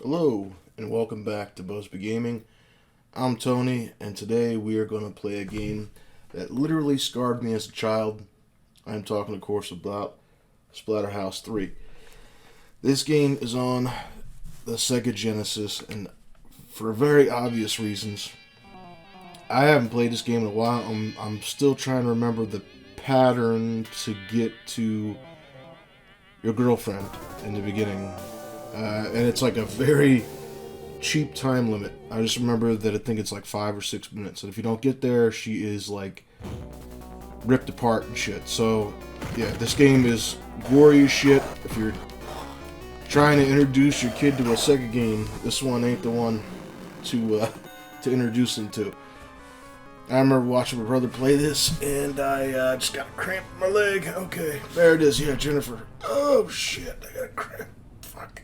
Hello, and welcome back to Buzby Gaming. I'm Tony, and today we are going to play a game that literally scarred me as a child. I'm talking, of course, about Splatterhouse 3. This game is on the Sega Genesis, and for very obvious reasons. I haven't played this game in a while. I'm still trying to remember the pattern to get to your girlfriend in the beginning. And it's like a very cheap time limit. I just remember that I think it's like 5 or 6 minutes. And if you don't get there, she is like ripped apart and shit. So, yeah, this game is gory as shit. If you're trying to introduce your kid to a Sega game, this one ain't the one to introduce them to. I remember watching my brother play this, and I just got a cramp in my leg. Okay, there it is. Yeah, Jennifer. Oh, shit, I got a cramp. Fuck.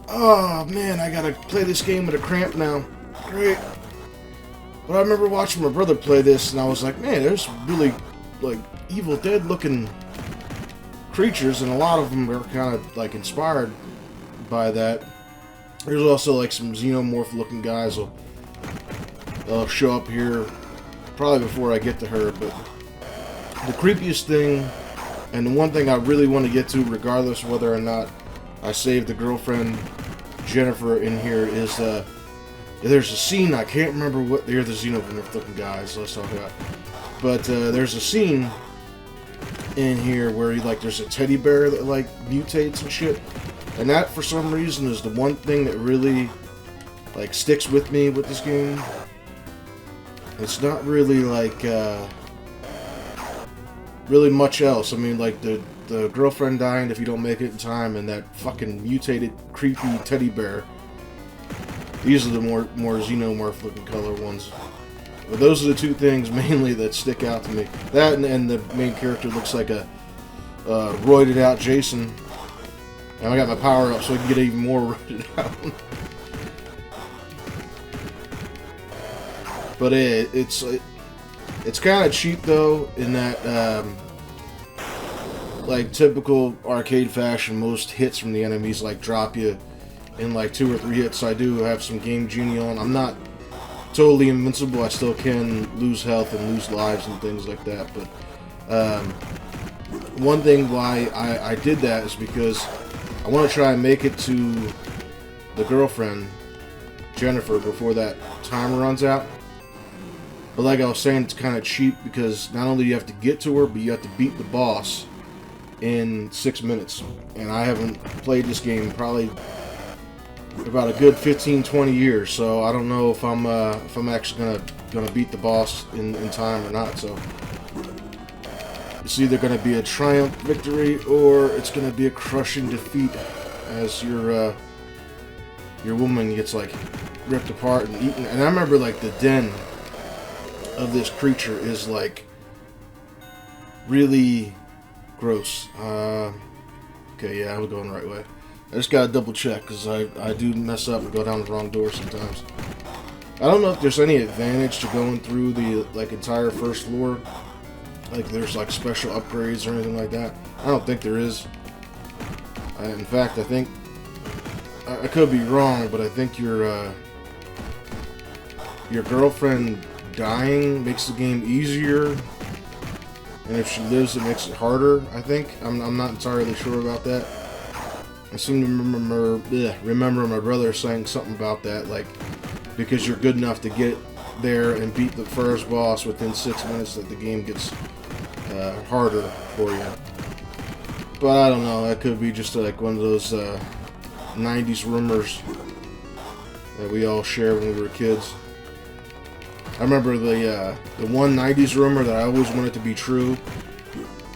Oh, man, I gotta play this game with a cramp now. Great. But I remember watching my brother play this, and I was like, man, there's really, like, Evil Dead-looking creatures, and a lot of them are kind of, like, inspired by that. There's also, like, some xenomorph-looking guys that'll show up here probably before I get to her, but the creepiest thing, and the one thing I really want to get to, regardless of whether or not I saved the girlfriend Jennifer in here, is there's a scene, I can't remember what, they're the xenomorph looking guys, let's talk about, but there's a scene in here where there's a teddy bear that like mutates and shit, and that for some reason is the one thing that really like sticks with me with this game. It's not really like really much else. I mean, like the girlfriend dying if you don't make it in time, and that fucking mutated, creepy teddy bear. These are the more xenomorph looking color ones. But those are the two things mainly that stick out to me. That and the main character looks like a roided out Jason. And I got my power up so I can get even more roided out. But it's kind of cheap though, in that like typical arcade fashion, most hits from the enemies like drop you in like 2 or 3 hits. I do have some Game Genie on. I'm not totally invincible. I still can lose health and lose lives and things like that. But one thing why I did that is because I want to try and make it to the girlfriend Jennifer before that timer runs out. But like I was saying, it's kind of cheap because not only do you have to get to her, but you have to beat the boss in 6 minutes. And I haven't played this game probably about a good 15-20 years, so I don't know if I'm actually gonna beat the boss in time or not. So it's either gonna be a triumph victory or it's gonna be a crushing defeat as your woman gets like ripped apart and eaten. And I remember like the den of this creature is like really gross. Okay, yeah, I was going the right way. I just gotta double check because I do mess up and go down the wrong door sometimes. I don't know if there's any advantage to going through the like entire first floor. Like there's like special upgrades or anything like that. I don't think there is. In fact, I think I could be wrong, but I think your girlfriend dying makes the game easier, and if she lives it makes it harder. I think I'm not entirely sure about that. I seem to remember my brother saying something about that, like because you're good enough to get there and beat the first boss within 6 minutes that the game gets harder for you. But I don't know, that could be just like one of those 90's rumors that we all shared when we were kids. I remember the one 90's rumor that I always wanted to be true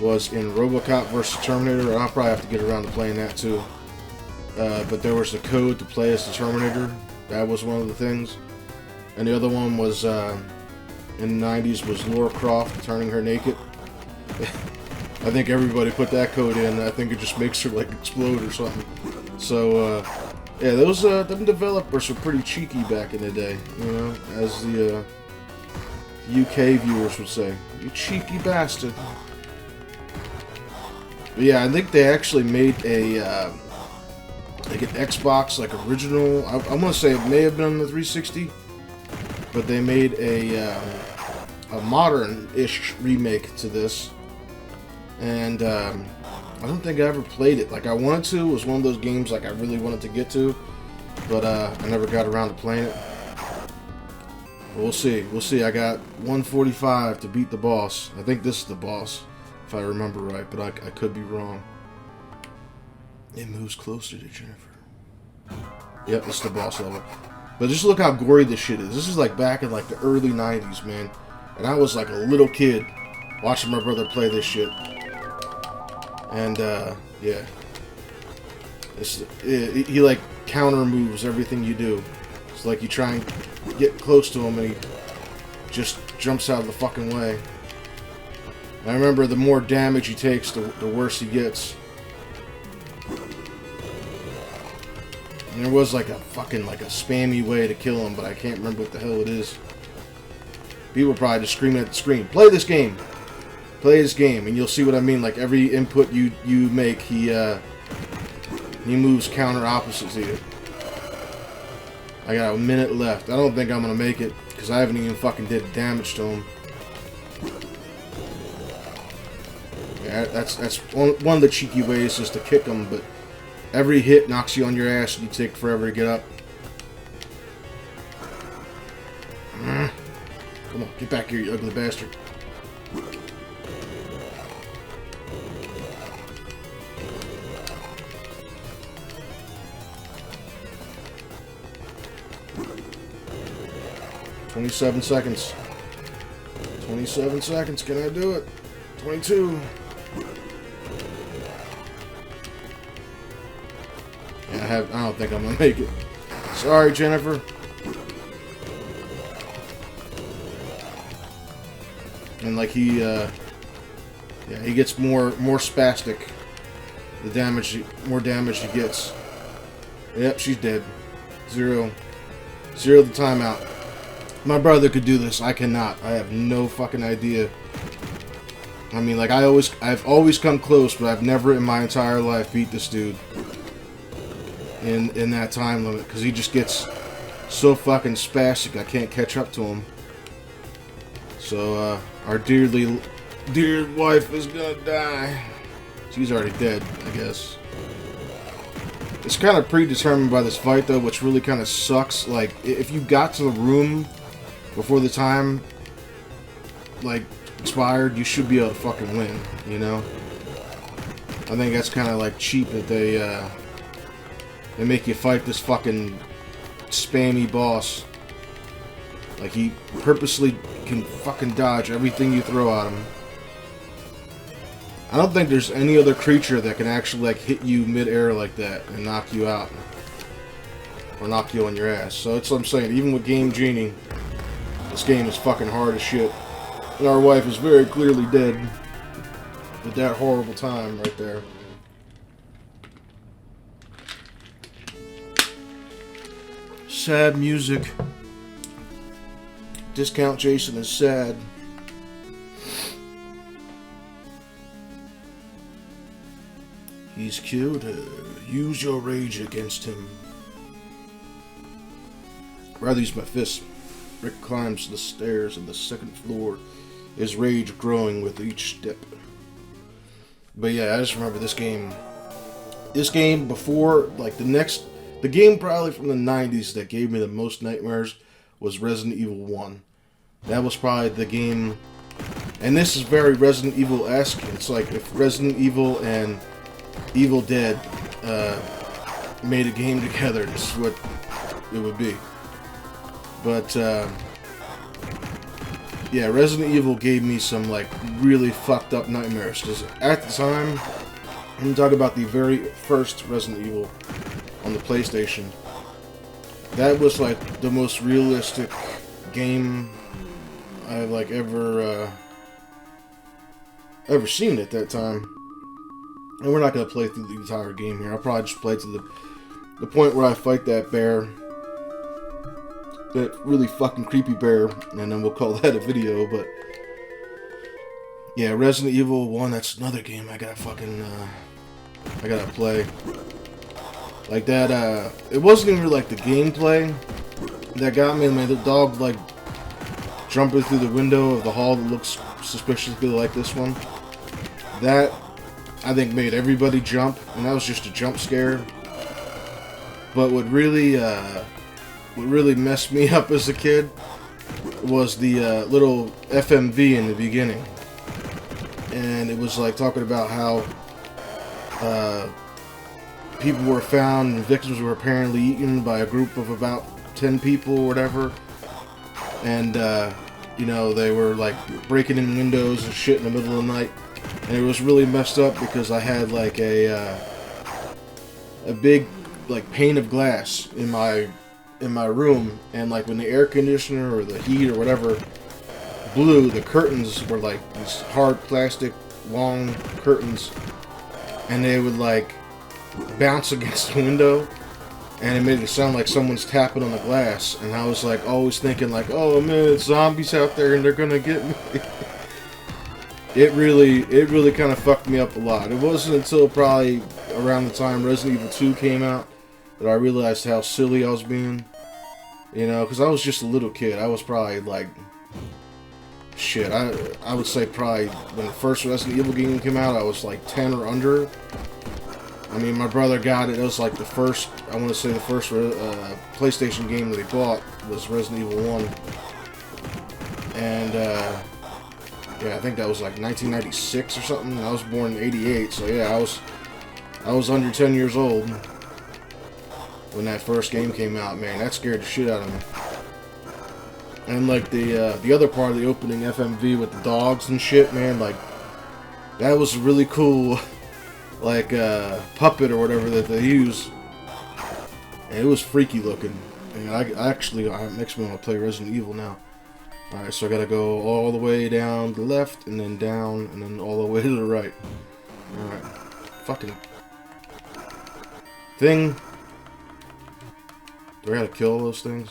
was in RoboCop vs. Terminator. I'll probably have to get around to playing that too. But there was the code to play as the Terminator. That was one of the things. And the other one was, in the 90's, was Lara Croft turning her naked. I think everybody put that code in. I think it just makes her like explode or something. So, yeah, those them developers were pretty cheeky back in the day, you know, as the UK viewers would say. You cheeky bastard. But yeah, I think they actually made a like an Xbox, like original. I want to say it may have been on the 360, but they made a modern-ish remake to this, and I don't think I ever played it. Like I wanted to. It was one of those games like I really wanted to get to, but I never got around to playing it. But we'll see. We'll see. I got 145 to beat the boss. I think this is the boss, if I remember right, but I could be wrong. It moves closer to Jennifer. Yep, this is the boss level. But just look how gory this shit is. This is like back in like the early 90s, man. And I was like a little kid watching my brother play this shit. And, yeah. He like counter moves everything you do. It's like you try and get close to him and he just jumps out of the fucking way. And I remember the more damage he takes, the worse he gets. And there was like a fucking like a spammy way to kill him, but I can't remember what the hell it is. People are probably just screaming at the screen, "Play this game! Play this game!" And you'll see what I mean. Like every input you make, he moves counter opposite to you. I got a minute left. I don't think I'm gonna make it because I haven't even fucking did damage to him. Yeah, that's one of the cheeky ways is to kick him, but every hit knocks you on your ass and you take forever to get up. Come on, get back here, you ugly bastard. "27 seconds. 27 seconds. Can I do it? 22. Yeah, I don't think I'm gonna make it. Sorry, Jennifer. And like yeah, he gets more spastic. More damage he gets. Yep, she's dead. Zero the timeout. My brother could do this. I cannot. I have no fucking idea. I mean, like I've always come close, but I've never in my entire life beat this dude in that time limit because he just gets so fucking spastic. I can't catch up to him. So our dear wife is gonna die. She's already dead, I guess. It's kind of predetermined by this fight, though, which really kind of sucks. Like, if you got to the room before the time, like, expired, you should be able to fucking win, you know? I think that's kind of, like, cheap that they make you fight this fucking spammy boss. Like, he purposely can fucking dodge everything you throw at him. I don't think there's any other creature that can actually, like, hit you mid-air like that and knock you out. Or knock you on your ass. So that's what I'm saying. Even with Game Genie, this game is fucking hard as shit. And our wife is very clearly dead with that horrible time right there. Sad music. Discount Jason is sad. He's killed her. Use your rage against him. Rather use my fist. Rick climbs the stairs of the second floor, his rage growing with each step. But yeah, I just remember this game. This game before, like the game probably from the 90s that gave me the most nightmares was Resident Evil 1. That was probably the game, and this is very Resident Evil-esque. It's like if Resident Evil and Evil Dead made a game together, this is what it would be. But yeah, Resident Evil gave me some like really fucked up nightmares because at the time, I'm talking about the very first Resident Evil on the PlayStation. That was like the most realistic game I've like ever seen at that time. And we're not gonna play through the entire game here. I'll probably just play to the point where I fight that bear, that really fucking creepy bear, and then we'll call that a video. But yeah, Resident Evil 1. That's another game I gotta fucking I gotta play. Like that, it wasn't even like the gameplay that got me. I mean, the dog, like, jumping through the window of the hall that looks suspiciously like this one. That, I think, made everybody jump, and that was just a jump scare. But what really messed me up as a kid was the little FMV in the beginning. And it was like talking about how people were found and victims were apparently eaten by a group of about 10 people or whatever. And, you know, they were like breaking in windows and shit in the middle of the night. And it was really messed up because I had like a big like pane of glass in my room, and like when the air conditioner or the heat or whatever blew, the curtains were like these hard plastic long curtains, and they would like bounce against the window, and it made it sound like someone's tapping on the glass. And I was like always thinking like, oh man, it's zombies out there and they're gonna get me. It really kind of fucked me up a lot. It wasn't until probably around the time Resident Evil 2 came out that I realized how silly I was being. You know, because I was just a little kid. I was probably like, shit, I would say probably when the first Resident Evil game came out, I was like 10 or under. I mean, my brother got it. It was like the first, I want to say the first PlayStation game that he bought was Resident Evil 1. And, yeah, I think that was like 1996 or something. I was born in 88, so yeah, I was under 10 years old when that first game came out. Man, that scared the shit out of me. And like the other part of the opening FMV with the dogs and shit, man, like that was really cool, like puppet or whatever that they use. And it was freaky looking. And it makes me want to play Resident Evil now. Alright, so I gotta go all the way down to the left, and then down, and then all the way to the right. Alright. Fucking thing. Do I gotta kill those things?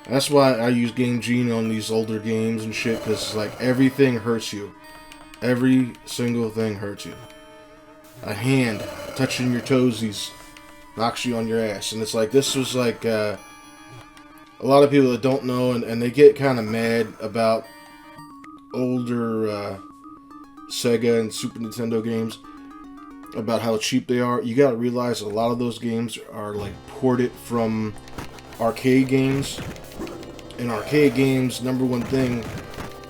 That's why I use Game Genie on these older games and shit, because like everything hurts you. Every single thing hurts you. A hand touching your toesies knocks you on your ass. And it's like, this was like, a lot of people that don't know, and they get kind of mad about older Sega and Super Nintendo games, about how cheap they are. You gotta realize a lot of those games are like ported from arcade games. And arcade games, number one thing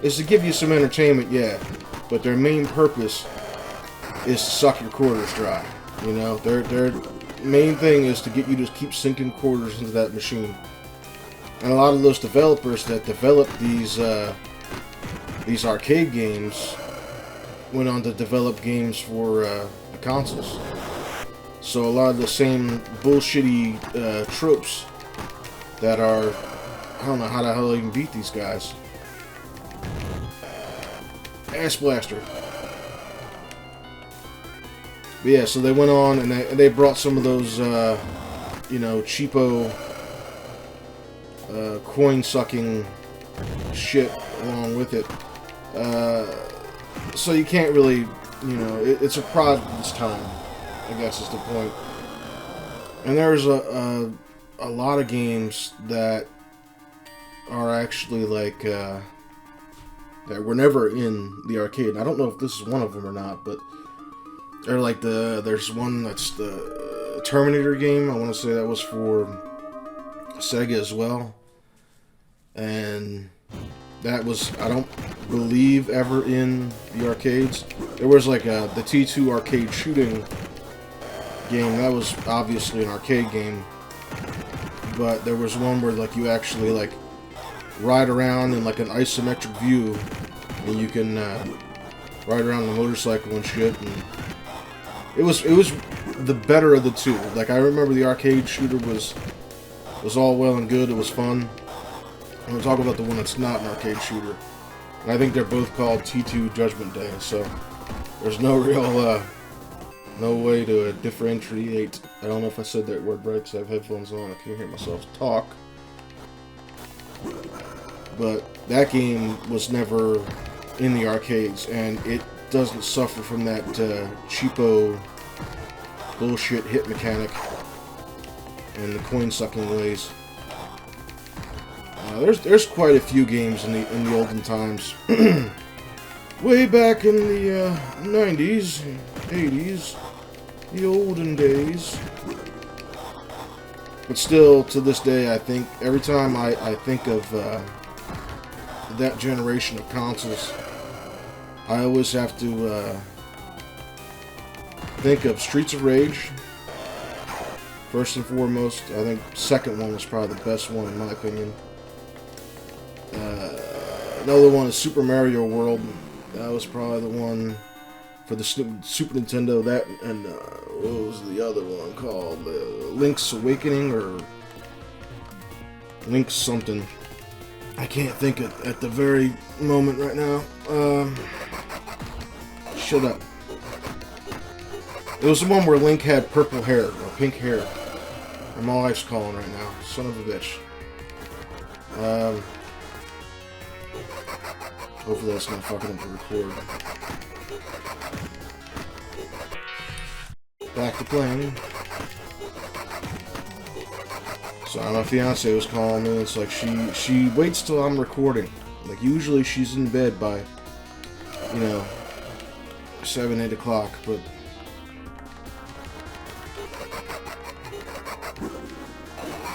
is to give you some entertainment, yeah, but their main purpose is to suck your quarters dry. You know, their main thing is to get you to keep sinking quarters into that machine. And a lot of those developers that developed these arcade games went on to develop games for the consoles. So a lot of the same bullshitty tropes that are, I don't know how the hell I can beat these guys. Ass blaster. But yeah, so they went on and they brought some of those, you know, cheapo coin-sucking shit along with it. So you can't really, you know, it's a product this time, I guess is the point. And there's a lot of games that are actually like, that were never in the arcade. I don't know if this is one of them or not, but they're like there's one that's the Terminator game. I want to say that was for Sega as well. And that was, I don't believe, ever in the arcades. There was like the T2 arcade shooting game. That was obviously an arcade game. But there was one where like you actually like ride around in like an isometric view, and you can ride around on a motorcycle and shit. And it was the better of the two. Like I remember the arcade shooter was all well and good. It was fun. I'm going to talk about the one that's not an arcade shooter. And I think they're both called T2 Judgment Day, so there's no real, no way to differentiate. I don't know if I said that word right because I have headphones on. I can't hear myself talk. But that game was never in the arcades, and it doesn't suffer from that cheapo bullshit hit mechanic and the coin-sucking ways. There's quite a few games in the olden times. Way back in the 90's, 80's, the olden days. But still, to this day, I think every time I think of that generation of consoles, I always have to think of Streets of Rage. First and foremost, I think the second one was probably the best one in my opinion. Another one is Super Mario World. That was probably the one for the Super Nintendo. That and what was the other one called? Link's Awakening or Link's something. I can't think at the very moment right now. Shut up. It was the one where Link had purple hair or pink hair. And my wife's calling right now. Son of a bitch. Hopefully that's not fucking up the record. Back to playing. So my fiance was calling me. It's like she waits till I'm recording. Like usually she's in bed by, 7, 8 o'clock, but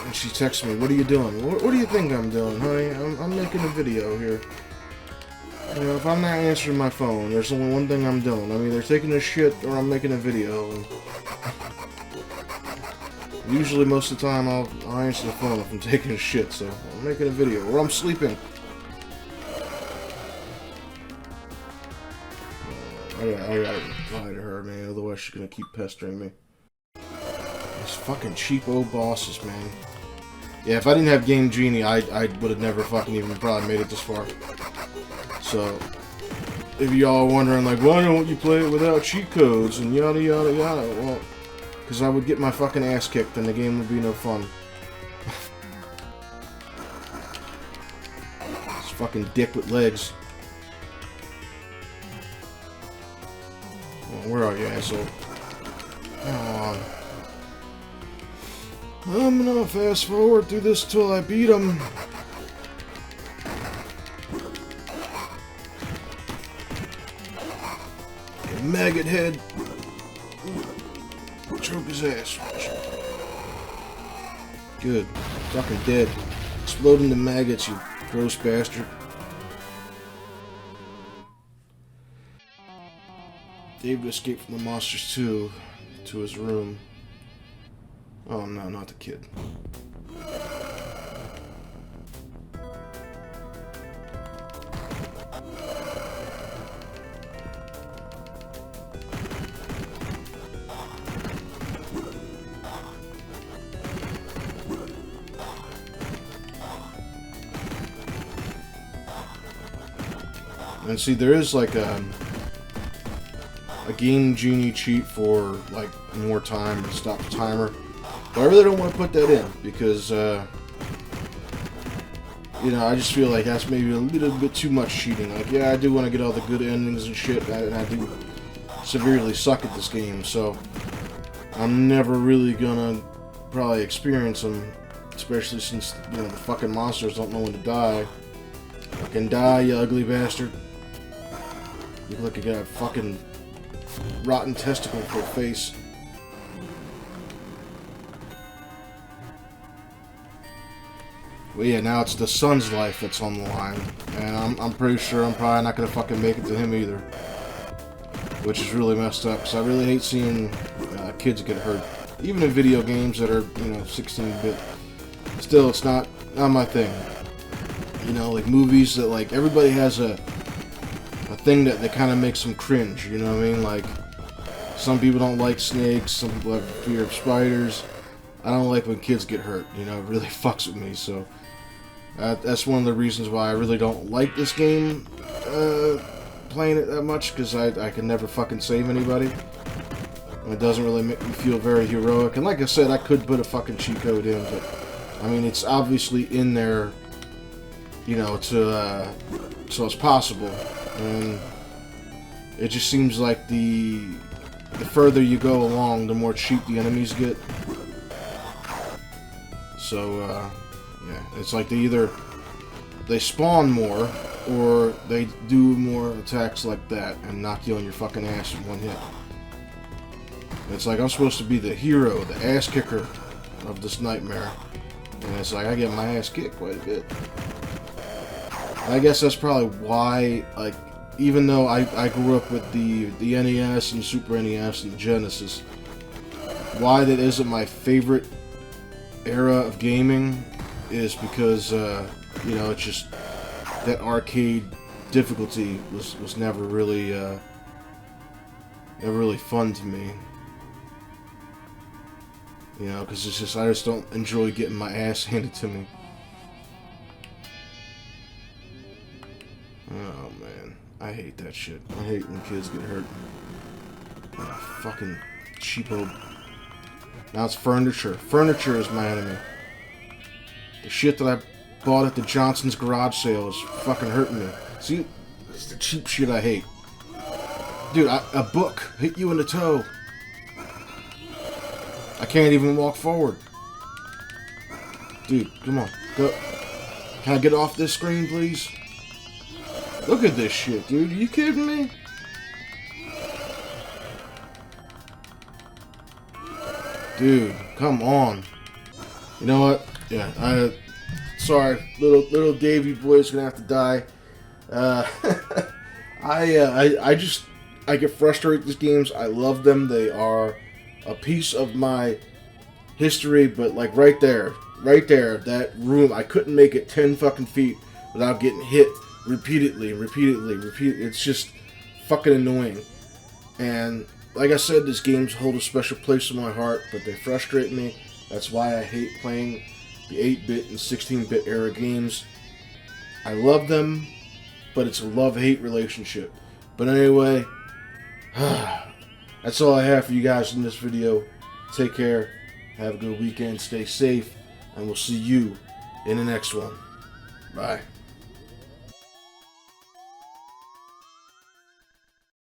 and she texts me, "What are you doing?" What do you think I'm doing, honey? I'm making a video here. If I'm not answering my phone, there's only one thing I'm doing. I'm either taking a shit or I'm making a video. And usually, most of the time, I'll answer the phone if I'm taking a shit. So I'm making a video or I'm sleeping. I gotta reply to her, man. Otherwise, she's gonna keep pestering me. These fucking cheapo bosses, man. Yeah, if I didn't have Game Genie, I would have never fucking even probably made it this far. So, if y'all are wondering, like, why don't you play it without cheat codes and yada yada yada, well, because I would get my fucking ass kicked and the game would be no fun. This fucking dick with legs. Oh, where are you, asshole? Come on. I'm gonna fast forward through this till I beat him. Maggot head. Choke his ass. Good. Fucking dead. Explode into maggots, you gross bastard. David escaped from the monsters too, to his room. Oh no, not the kid. And see, there is like a Game Genie cheat for like more time to stop the timer. But I really don't want to put that in because, I just feel like that's maybe a little bit too much cheating. Like, yeah, I do want to get all the good endings and shit, and I do severely suck at this game, so I'm never really gonna probably experience them, especially since, the fucking monsters don't know when to die. Fucking die, you ugly bastard. You look like you got a fucking rotten testicle for a face. Well, yeah, now it's the son's life that's on the line, and I'm pretty sure I'm probably not gonna fucking make it to him either, which is really messed up. Because I really hate seeing kids get hurt, even in video games that are 16-bit. Still, it's not my thing. Like movies that like everybody has a thing that kind of makes them cringe. You know what I mean? Like some people don't like snakes, some people have fear of spiders. I don't like when kids get hurt. It really fucks with me. So that's one of the reasons why I really don't like this game, playing it that much, because I can never fucking save anybody. And it doesn't really make me feel very heroic. And like I said, I could put a fucking cheat code in, but I mean, it's obviously in there, so it's possible. And it just seems like the the further you go along, the more cheap the enemies get. So, yeah, it's like they spawn more, or they do more attacks like that and knock you on your fucking ass in one hit. It's like I'm supposed to be the hero, the ass kicker of this nightmare. And it's like I get my ass kicked quite a bit. And I guess that's probably why, like, even though I grew up with the NES and Super NES and the Genesis, why that isn't my favorite era of gaming is because, you know, it's just that arcade difficulty was never really fun to me. You know, because it's just, I just don't enjoy getting my ass handed to me. Oh man, I hate that shit. I hate when kids get hurt. Oh, fucking cheapo. Now it's furniture. Furniture is my enemy. The shit that I bought at the Johnson's garage sale is fucking hurting me. See, it's the cheap shit I hate. Dude, a book hit you in the toe. I can't even walk forward. Dude, come on. Go. Can I get off this screen, please? Look at this shit, dude. Are you kidding me? Dude, come on. You know what? Yeah, sorry, little Davey boy's gonna have to die. I get frustrated with these games. I love them. They are a piece of my history, but like right there, that room, I couldn't make it 10 fucking feet without getting hit repeatedly. It's just fucking annoying. And like I said, these games hold a special place in my heart, but they frustrate me. That's why I hate playing the 8-bit and 16-bit era games. I love them, but it's a love-hate relationship. But anyway, that's all I have for you guys in this video. Take care, have a good weekend, stay safe, and we'll see you in the next one. Bye.